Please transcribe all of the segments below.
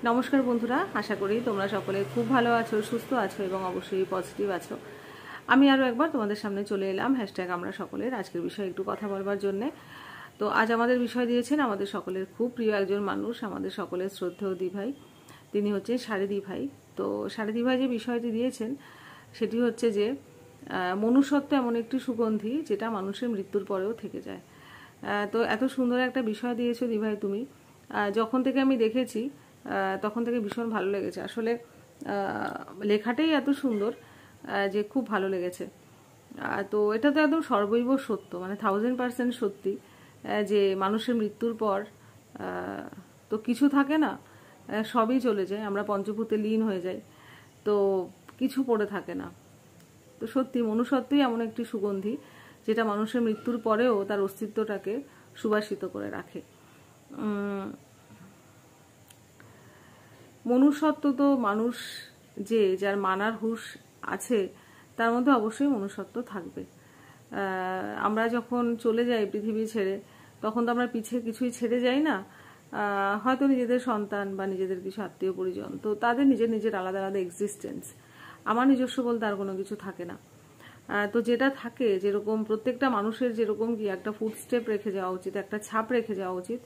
নমস্কার বন্ধুরা, আশা করি তোমরা সকলে খুব ভালো আছো, সুস্থ আছো এবং অবশ্যই পজিটিভ আছো। আমি আরও একবার তোমাদের সামনে চলে এলাম আমরা সকলের আজকের বিষয়ে একটু কথা বলবার জন্যে। তো আজ আমাদের বিষয় দিয়েছেন আমাদের সকলের খুব প্রিয় একজন মানুষ, আমাদের সকলের শ্রদ্ধেয় দিভাই। তিনি হচ্ছেন সারেদি ভাই। তো সারেদি ভাই যে বিষয়টি দিয়েছেন সেটি হচ্ছে যে মনুষ্যত্ব এমন একটি সুগন্ধি যেটা মানুষের মৃত্যুর পরেও থেকে যায়। তো এত সুন্দর একটা বিষয় দিয়েছো দিভাই তুমি। যখন থেকে আমি দেখেছি তখন থেকে ভীষণ ভালো লেগেছে। আসলে লেখাটাই এত সুন্দর যে খুব ভালো লেগেছে। তো এটা তো একদম সর্বৈব সত্য, মানে 1000% সত্যি যে মানুষের মৃত্যুর পর তো কিছু থাকে না, সবই চলে যায়, আমরা পঞ্চভূতে লীন হয়ে যাই, তো কিছু পড়ে থাকে না। তো সত্যি মনুষ্যত্বই এমন একটি সুগন্ধি যেটা মানুষের মৃত্যুর পরেও তার অস্তিত্বটাকে সুবাসিত করে রাখে। মনুষ্যত্ব তো মানুষ যে যার মানার হুঁশ আছে তার মধ্যে অবশ্যই মনুষ্যত্ব থাকবে। আমরা যখন চলে যাই পৃথিবী ছেড়ে তখন তো আমরা পিছিয়ে কিছুই ছেড়ে যাই না, হয়তো নিজেদের সন্তান বা নিজেদের কিছু আত্মীয় পরিজন, তো তাদের নিজের নিজের আলাদা আলাদা এক্সিস্টেন্স। আমার নিজস্ব বলতে আর কোনো কিছু থাকে না। তো যেটা থাকে, যেরকম প্রত্যেকটা মানুষের যেরকম কি একটা ফুটস্টেপ রেখে যাওয়া উচিত, একটা ছাপ রেখে যাওয়া উচিত,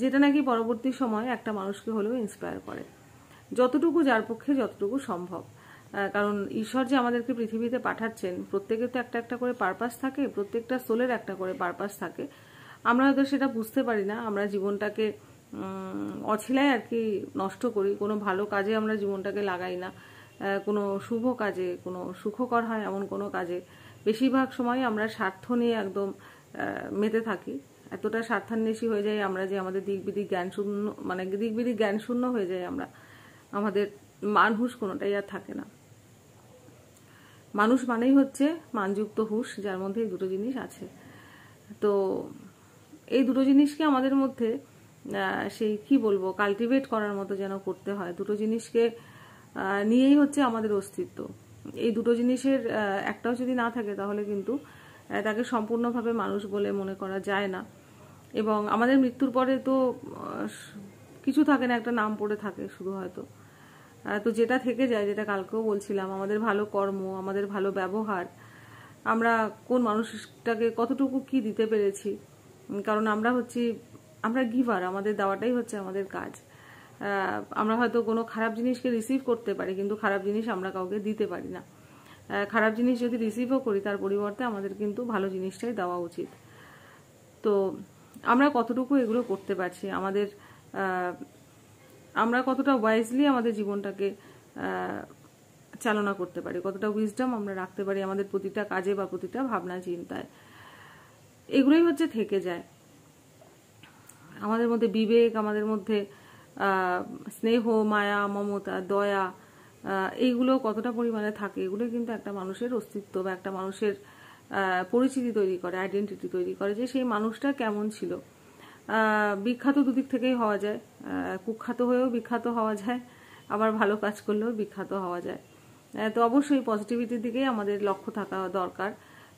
যেটা নাকি পরবর্তী সময়ে একটা মানুষকে হলেও ইন্সপায়ার করে, যতটুকু যার পক্ষে যতটুকু সম্ভব। কারণ ঈশ্বর যে আমাদেরকে পৃথিবীতে পাঠাচ্ছেন, প্রত্যেকের তো একটা একটা করে পারপাস থাকে, প্রত্যেকটা সোলের একটা করে পারপাস থাকে। আমরা হয়তো সেটা বুঝতে পারি না, আমরা জীবনটাকে অছিলায় আর কি নষ্ট করি, কোনো ভালো কাজে আমরা জীবনটাকে লাগাই না, কোনো শুভ কাজে, কোনো সুখকর হয় এমন কোনো কাজে বেশিরভাগ সময় আমরা স্বার্থ নিয়ে একদম মেতে থাকি। এতটা স্বার্থান্বেষী হয়ে যাই আমরা যে আমাদের দিকবিদিক জ্ঞান শূন্য, মানে দিকবিদিক জ্ঞান শূন্য হয়ে যায় আমরা, আমাদের মান হুঁশ কোনোটাই আর থাকে না। মানুষ মানেই হচ্ছে মানযুক্ত হুঁশ, যার মধ্যে এই দুটো জিনিস আছে। তো এই দুটো জিনিসকে আমাদের মধ্যে সেই কি বলবো, কাল্টিভেট করার মতো যেন করতে হয়। দুটো জিনিসকে নিয়েই হচ্ছে আমাদের অস্তিত্ব। এই দুটো জিনিসের একটাও যদি না থাকে তাহলে কিন্তু তাকে সম্পূর্ণভাবে মানুষ বলে মনে করা যায় না। এবং আমাদের মৃত্যুর পরে তো কিছু থাকে না, একটা নাম পড়ে থাকে শুধু হয়তো। তো যেটা থেকে যায়, যেটা কালকেও বলছিলাম, আমাদের ভালো কর্ম, আমাদের ভালো ব্যবহার, আমরা কোন মানুষটাকে কতটুকু কি দিতে পেরেছি। কারণ আমরা গিভার, আমাদের দেওয়াটাই হচ্ছে আমাদের কাজ। আমরা হয়তো কোনো খারাপ জিনিসকে রিসিভ করতে পারি, কিন্তু খারাপ জিনিস আমরা কাউকে দিতে পারি না। খারাপ জিনিস যদি রিসিভও করি তার পরিবর্তে আমাদের কিন্তু ভালো জিনিসটাই দেওয়া উচিত। তো আমরা কতটুকু এগুলো করতে পারছি, আমরা কতটা ওয়াইজলি আমাদের জীবনটাকে চালনা করতে পারি, কতটা উইজডম আমরা রাখতে পারি আমাদের প্রতিটা কাজে বা প্রতিটা ভাবনা চিন্তায়, এগুলোই হচ্ছে থেকে যায়। আমাদের মধ্যে বিবেক, আমাদের মধ্যে স্নেহ, মায়া, মমতা, দয়া, এইগুলো কতটা পরিমাণে থাকে, এগুলো কিন্তু একটা মানুষের অস্তিত্ব বা একটা মানুষের পরিচিতি তৈরি করে, আইডেন্টিটি তৈরি করে, যে সেই মানুষটা কেমন ছিল। বিখ্যাত দুদিক থেকেই হওয়া যায়, কুখ্যাত হয়েও বিখ্যাত হওয়া যায়, আবার ভালো কাজ করলেও বিখ্যাত হওয়া যায়। তো অবশ্যই পজিটিভিটির দিকেই আমাদের লক্ষ্য থাকা দরকার।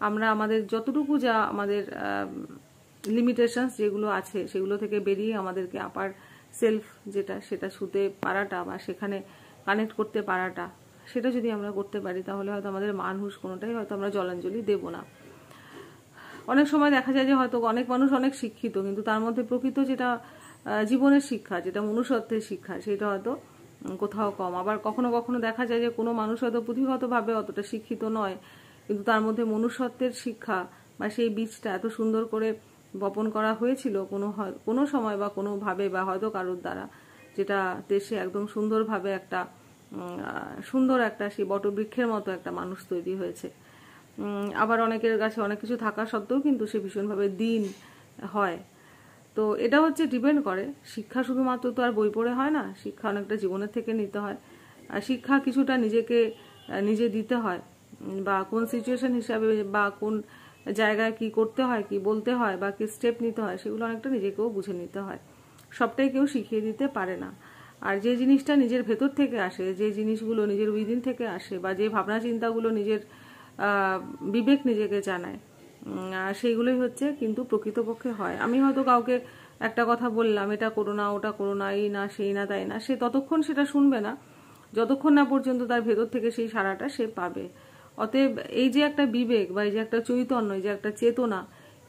আমরা আমাদের যতটুকু যা আমাদের লিমিটেশনস যেগুলো আছে সেগুলো থেকে বেরিয়ে আমাদেরকে আপার সেলফ সেটা ছুতে পারাটা বা সেখানে কানেক্ট করতে পারাটা, সেটা যদি আমরা করতে পারি তাহলে হয়তো আমাদের মান হুঁশ কোনোটাই হয়তো আমরা জলাঞ্জলি দেব না। অনেক সময় দেখা যায় যে হয়তো অনেক মানুষ অনেক শিক্ষিত, কিন্তু তার মধ্যে প্রকৃত যেটা জীবনের শিক্ষা, যেটা মনুষ্যত্বের শিক্ষা, সেটা হয়তো কোথাও কম। আবার কখনো কখনো দেখা যায় যে কোনো মানুষ হয়তো পুঁথিগতভাবে অতটা শিক্ষিত নয়, কিন্তু তার মধ্যে মনুষ্যত্বের শিক্ষা বা সেই বীজটা এত সুন্দর করে বপন করা হয়েছিল কোনো সময় বা কোনোভাবে বা হয়তো কারোর দ্বারা, যেটা দেশে একদম সুন্দরভাবে সুন্দর একটা সেই বটবৃক্ষের মতো একটা মানুষ তৈরি হয়েছে। আবার অনেকের কাছে অনেক কিছু থাকা সত্ত্বেও কিন্তু সে ভীষণভাবে দীন হয়। তো এটা হচ্ছে ডিপেন্ড করে, শিক্ষা শুধুমাত্র তো আর বই পড়ে হয় না, শিক্ষা অনেকটা জীবনের থেকে নিতে হয়, আর শিক্ষা কিছুটা নিজেকে নিজে দিতে হয়, বা কোন সিচুয়েশন হিসাবে বা কোন জায়গায় কি করতে হয়, কি বলতে হয় বা কি স্টেপ নিতে হয়, সেগুলো অনেকটা নিজেকেও বুঝে নিতে হয়। সবটাই কেউ শিখিয়ে দিতে পারে না। আর যে জিনিসটা নিজের ভেতর থেকে আসে, যে জিনিসগুলো নিজের উইদিন থেকে আসে, বা যে ভাবনা চিন্তাগুলো নিজের বিবেক নিজেকে জানায়, সেইগুলোই হচ্ছে কিন্তু প্রকৃতপক্ষে হয়। আমি হয়তো কাউকে একটা কথা বললাম, এটা করো না, ওটা করো না, এই না, সেই না, তাই না, সে ততক্ষণ সেটা শুনবে না যতক্ষণ না পর্যন্ত তার ভেতর থেকে সেই সাড়াটা সে পাবে। অতএব এই যে একটা বিবেক বা এই যে একটা চৈতন্য, এই যে একটা চেতনা,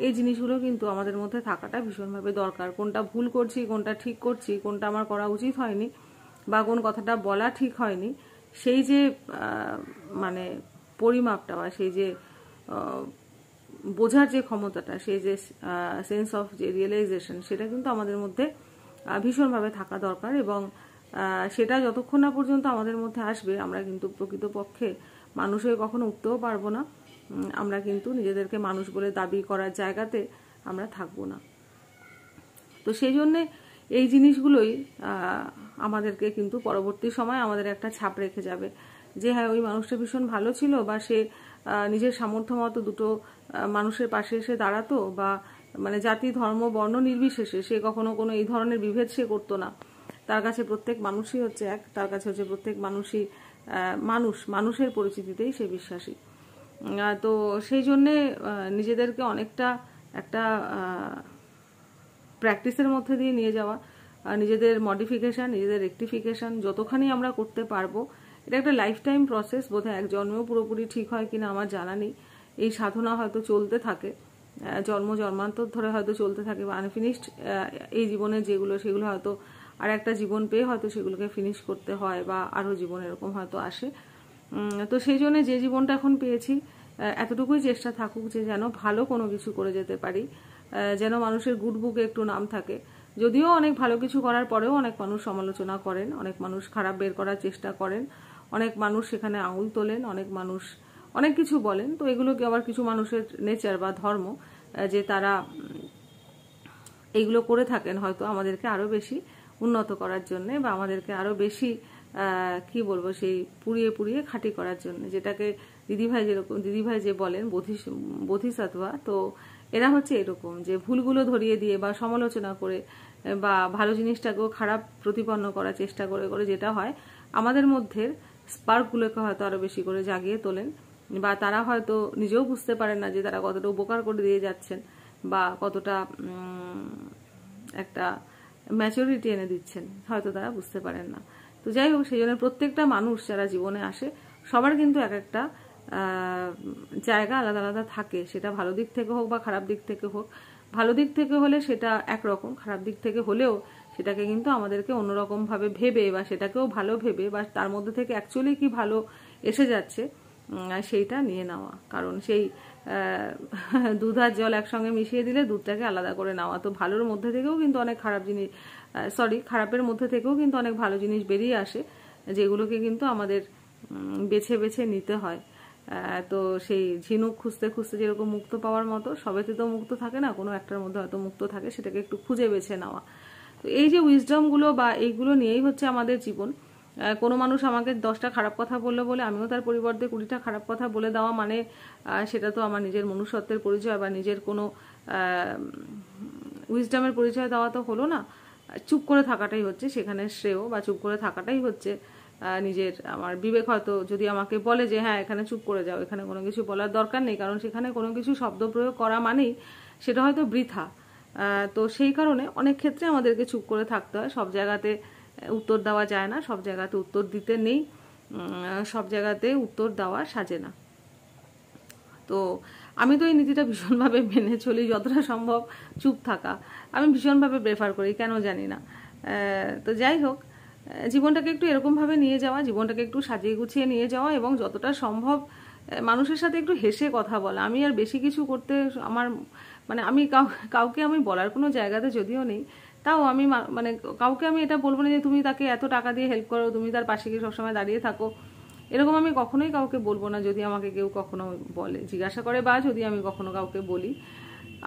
এই জিনিসগুলো কিন্তু আমাদের মধ্যে থাকাটা ভীষণভাবে দরকার। কোনটা ভুল করছি, কোনটা ঠিক করছি, কোনটা আমার করা উচিত হয়নি, বা কোন কথাটা বলা ঠিক হয়নি, সেই যে মানে পরিমাপটা বা সেই যে বোঝার যে ক্ষমতাটা, সেই যে সেন্স অফ যে রিয়েলাইজেশন, সেটা কিন্তু আমাদের মধ্যে ভীষণভাবে থাকা দরকার। এবং সেটা যতক্ষণ না পর্যন্ত আমাদের মধ্যে আসবে, আমরা কিন্তু প্রকৃতপক্ষে মানুষ হয়ে কখনো উঠতেও পারবো না। আমরা কিন্তু নিজেদেরকে মানুষ বলে দাবি করার জায়গাতে আমরা থাকবো না। তো সেই জন্যে এই জিনিসগুলোই আমাদেরকে কিন্তু পরবর্তী সময় আমাদের একটা ছাপ রেখে যাবে যে হ্যাঁ, ওই মানুষটা ভীষণ ভালো ছিল, বা সে নিজের সামর্থ্য মতো দুটো মানুষের পাশে এসে দাঁড়াতো, বা মানে জাতি ধর্ম বর্ণ নির্বিশেষে সে কখনো কোনো এই ধরনের বিভেদ সে করতো না। তার কাছে প্রত্যেক মানুষই হচ্ছে এক, তার কাছে হচ্ছে প্রত্যেক মানুষই মানুষের পরিচিতিতেই সে বিশ্বাসী। তো সেই জন্যে নিজেদেরকে অনেকটা একটা প্র্যাকটিসের মধ্যে দিয়ে নিয়ে যাওয়া, নিজেদের মডিফিকেশান, নিজেদের রেকটিফিকেশান যতখানি আমরা করতে পারবো। এটা একটা লাইফ টাইম প্রসেস, বোধহয় এক জন্মেও পুরোপুরি ঠিক হয় কিনা আমার জানা নেই। এই সাধনা হয়তো চলতে থাকে, জন্ম জন্মান্তর ধরে হয়তো চলতে থাকে, বা আনফিনিশড এই জীবনে যেগুলো, সেগুলো হয়তো আর একটা জীবন পেয়ে হয়তো সেগুলোকে ফিনিশ করতে হয়, বা আরও জীবন এরকম হয়তো আসে। তো সেই জন্য যে জীবনটা এখন পেয়েছি, এতটুকুই চেষ্টা থাকুক যে যেন ভালো কোনো কিছু করে যেতে পারি, যেন মানুষের গুড বুকে একটু নাম থাকে। যদিও অনেক ভালো কিছু করার পরেও অনেক মানুষ সমালোচনা করেন, অনেক মানুষ খারাপ বের করার চেষ্টা করেন, অনেক মানুষ সেখানে আঙুল তোলেন, অনেক মানুষ অনেক কিছু বলেন। তো এগুলোকে আবার কিছু মানুষের নেচার বা ধর্ম, যে তারা এইগুলো করে থাকেন হয়তো আমাদেরকে আরও বেশি উন্নত করার জন্যে, বা আমাদেরকে আরও বেশি কি বলবো, সেই পুড়িয়ে পুড়িয়ে খাঁটি করার জন্য, যেটাকে দিদিভাই যে বলেন বোধিসত্ত্বা। তো এরা হচ্ছে এরকম, যে ভুলগুলো ধরিয়ে দিয়ে বা সমালোচনা করে বা ভালো জিনিসটাকেও খারাপ প্রতিপন্ন করার চেষ্টা করে করে যেটা হয়, আমাদের মধ্যে স্পার্কগুলোকে হয়তো আরও বেশি করে জাগিয়ে তোলেন, বা তারা হয়তো নিজেও বুঝতে পারেন না যে তারা কতটা উপকার করে দিয়ে যাচ্ছেন, বা কতটা একটা ম্যাচুরিটি এনে দিচ্ছেন, হয়তো তারা বুঝতে পারেন না। তো যাই হোক, সেই জন্য প্রত্যেকটা মানুষ যারা জীবনে আসে, সবার কিন্তু এক একটা জায়গা আলাদা আলাদা থাকে, সেটা ভালো দিক থেকে হোক বা খারাপ দিক থেকে হোক। ভালো দিক থেকে হলে সেটা একরকম, খারাপ দিক থেকে হলেও সেটাকে কিন্তু আমাদেরকে অন্যরকমভাবে ভেবে, বা সেটাকেও ভালো ভেবে, বা তার মধ্যে থেকে অ্যাকচুয়ালি কি ভালো এসে যাচ্ছে সেইটা নিয়ে নেওয়া। কারণ সেই দুধ আর জল একসঙ্গে মিশিয়ে দিলে দুধটাকে আলাদা করে নেওয়া। তো ভালোর মধ্যে থেকেও কিন্তু অনেক খারাপ জিনিস, খারাপের মধ্যে থেকেও কিন্তু অনেক ভালো জিনিস বেরিয়ে আসে, যেগুলোকে কিন্তু আমাদের বেছে বেছে নিতে হয়। তো সেই ঝিনুক খুঁজতে খুঁজতে যেরকম মুক্ত পাওয়ার মতো, সবেতে তো মুক্ত থাকে না, কোনো একটার মধ্যে হয়তো মুক্ত থাকে, সেটাকে একটু খুঁজে বেছে নেওয়া। তো এই যে উইজডমগুলো বা এইগুলো নিয়েই হচ্ছে আমাদের জীবন। কোনো মানুষ আমাকে 10টা খারাপ কথা বললো বলে আমিও তার পরিবর্তে 20টা খারাপ কথা বলে দেওয়া, মানে সেটা তো আমার নিজের মনুষ্যত্বের পরিচয় বা নিজের কোনো উইজডমের পরিচয় দেওয়া তো হলো না। চুপ করে থাকাটাই হচ্ছে সেখানে শ্রেয়, বা চুপ করে থাকাটাই হচ্ছে নিজের। আমার বিবেক হয়তো যদি আমাকে বলে যে হ্যাঁ, এখানে চুপ করে যাও, এখানে কোনো কিছু বলার দরকার নেই, কারণ সেখানে কোনো কিছু শব্দ প্রয়োগ করা মানেই সেটা হয়তো বৃথা। তো সেই কারণে অনেক ক্ষেত্রে আমাদেরকে চুপ করে থাকতে হয়। সব জায়গাতে উত্তর দেওয়া যায় না, সব জায়গাতে উত্তর দিতে নেই, সব জায়গাতে উত্তর দেওয়া সাজে না। তো আমি তো এই নীতিটা ভীষণভাবে মেনে চলি, যতটা সম্ভব চুপ থাকা আমি ভীষণভাবে প্রেফার করি, কেন জানি না। তো যাই হোক, জীবনটাকে একটু এরকমভাবে নিয়ে যাওয়া, জীবনটাকে একটু সাজিয়ে গুছিয়ে নিয়ে যাওয়া, এবং যতটা সম্ভব মানুষের সাথে একটু হেসে কথা বলা। আমি আর বেশি কিছু করতে আমার মানে আমি কাউকে আমি বলার কোনো জায়গাতে যদিও নেই, তাও আমি মানে কাউকে আমি এটা বলবো না যে তুমি তাকে এত টাকা দিয়ে হেল্প করো, তুমি তার পাশে গিয়ে সবসময় দাঁড়িয়ে থাকো, এরকম আমি কখনোই কাউকে বলবো না। যদি আমাকে কেউ কখনো বলে, জিজ্ঞাসা করে, বা যদি আমি কখনো কাউকে বলি,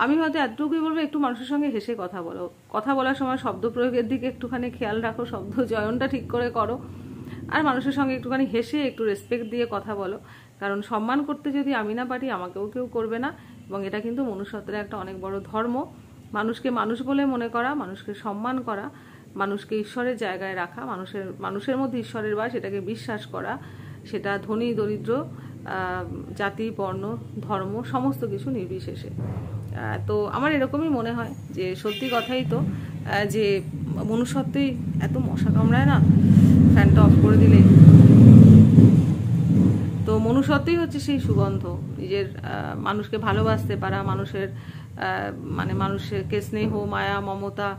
আমি হয়তো এতটুকুই বলবো, একটু মানুষের সঙ্গে হেসে কথা বলো। কথা বলার সময় শব্দ প্রয়োগের দিকে একটুখানি খেয়াল রাখো, শব্দ চয়নটা ঠিক করে করো, আর মানুষের সঙ্গে একটুখানি হেসে একটু রেসপেক্ট দিয়ে কথা বলো। কারণ সম্মান করতে যদি আমি না পারি, আমাকেও কেউ করবে না। এবং এটা কিন্তু মনুষ্যত্বের একটা অনেক বড় ধর্ম, মানুষকে মানুষ বলে মনে করা, মানুষকে সম্মান করা, মানুষকে ঈশ্বরের জায়গায় রাখা, মানুষের মধ্যে ঈশ্বরের বাস, সেটাকে বিশ্বাস করা, সেটা ধনী দরিদ্র, জাতি বর্ণ ধর্ম সমস্ত কিছু নির্বিশেষে। তো আমার এরকমই মনে হয় যে সত্যি কথাই তো, যে মনুষ্যত্বই এত মশা কামড়ায় না, ফ্যানটা অফ করে দিলে। তো মনুষ্যত্বই হচ্ছে সেই সুগন্ধ, নিজের মানুষকে ভালোবাসতে পারা, মানুষের মানে মানুষকে স্নেহ, মায়া, মমতা,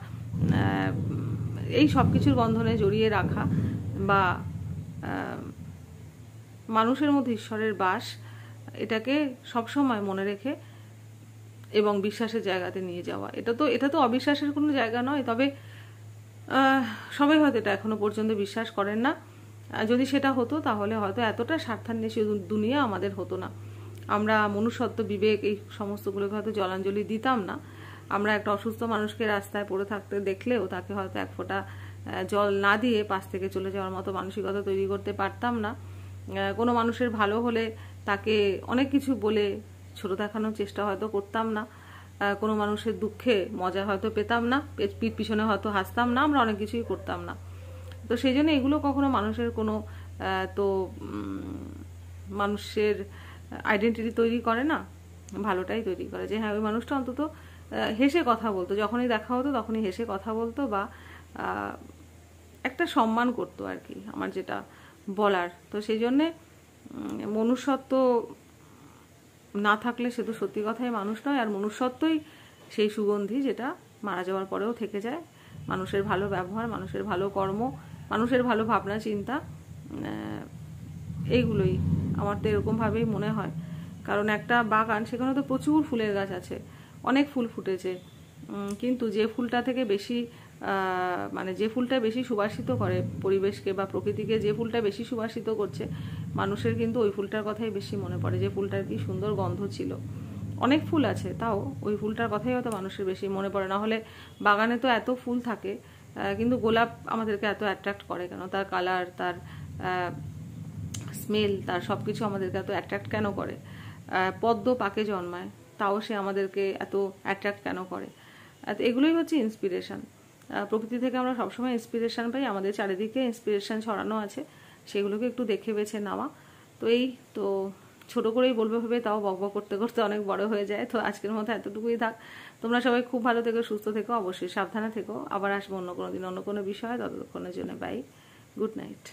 এই সব কিছুর বন্ধনে জড়িয়ে রাখা, বা মানুষের মধ্যে ঈশ্বরের বাস, এটাকে সবসময় মনে রেখে এবং বিশ্বাসের জায়গাতে নিয়ে যাওয়া। এটা তো অবিশ্বাসের কোনো জায়গা নয়, তবে সবাই হয়তো এটা এখনো পর্যন্ত বিশ্বাস করেন না। যদি সেটা হতো তাহলে হয়তো এতটা স্বার্থান্বেষী দুনিয়া আমাদের হতো না। আমরা মনুষ্যত্ব, বিবেক, এই সমস্তগুলোকে হয়তো জলাঞ্জলি দিতাম না। আমরা একটা অসুস্থ মানুষকে রাস্তায় পড়ে থাকতে দেখলেও তাকে হয়তো এক ফোঁটা জল না দিয়ে পাশ থেকে চলে যাওয়ার মতো মানসিকতা তৈরি করতে পারতাম না। কোনো মানুষের ভালো হলে তাকে অনেক কিছু বলে ছোট দেখানোর চেষ্টা হয়তো করতাম না। কোনো মানুষের দুঃখে মজা হয়তো পেতাম না, পিঠ পিছনে হয়তো হাসতাম না, আমরা অনেক কিছুই করতাম না। তো সেই জন্য এগুলো কখনো মানুষের কোনো মানুষের আইডেন্টিটি তৈরি করে না, ভালোটাই তৈরি করে, যে হ্যাঁ ওই মানুষটা অন্তত হেসে কথা বলতো, যখনই দেখা হতো তখনই হেসে কথা বলতো, বা একটা সম্মান করতো আর কি, আমার যেটা বলার। তো সেই জন্যে মনুষ্যত্ব না থাকলে সে তো সত্যি কথাই মানুষ নয়। আর মনুষ্যত্বই সেই সুগন্ধি যেটা মারা যাওয়ার পরেও থেকে যায়। মানুষের ভালো ব্যবহার, মানুষের ভালো কর্ম, মানুষের ভালো ভাবনা চিন্তা, এইগুলোই আমার তো এরকমভাবেই মনে হয়। কারণ একটা বাগান, সেখানে তো প্রচুর ফুলের গাছ আছে, অনেক ফুল ফুটেছে, কিন্তু যে ফুলটা থেকে বেশি মানে যে ফুলটা বেশি সুবাসিত করে পরিবেশকে বা প্রকৃতিকে, যে ফুলটা বেশি সুবাসিত করছে, মানুষের কিন্তু ওই ফুলটার কথাই বেশি মনে পড়ে, যে ফুলটার কি সুন্দর গন্ধ ছিল। অনেক ফুল আছে, তাও ওই ফুলটার কথাই হয়তো মানুষের বেশি মনে পড়ে। না হলে বাগানে তো এত ফুল থাকে, কিন্তু গোলাপ আমাদেরকে এত অ্যাট্রাক্ট করে কেন? তার কালার, তার স্মেল, তার সব কিছু আমাদেরকে এত অ্যাট্রাক্ট কেন করে? পদ্ম পাকে জন্মায়, তাও সে আমাদেরকে এত অ্যাট্রাক্ট কেন করে? এগুলোই হচ্ছে ইন্সপিরেশন। প্রকৃতি থেকে আমরা সবসময় ইন্সপিরেশন পাই, আমাদের চারিদিকে ইন্সপিরেশন ছড়ানো আছে, সেগুলোকে একটু দেখে বেছে নেওয়া। তো এই তো ছোট করেই বলবে ভেবে তাও বকবক করতে করতে অনেক বড় হয়ে যায়। তো আজকের মতো এতটুকুই থাক। তোমরা সবাই খুব ভালো থেকো, সুস্থ থেকো, অবশ্যই সাবধানে থেকো। আবার আসবো অন্য কোনো দিন অন্য কোনো বিষয়। ততক্ষণের জন্য বাই, গুড নাইট।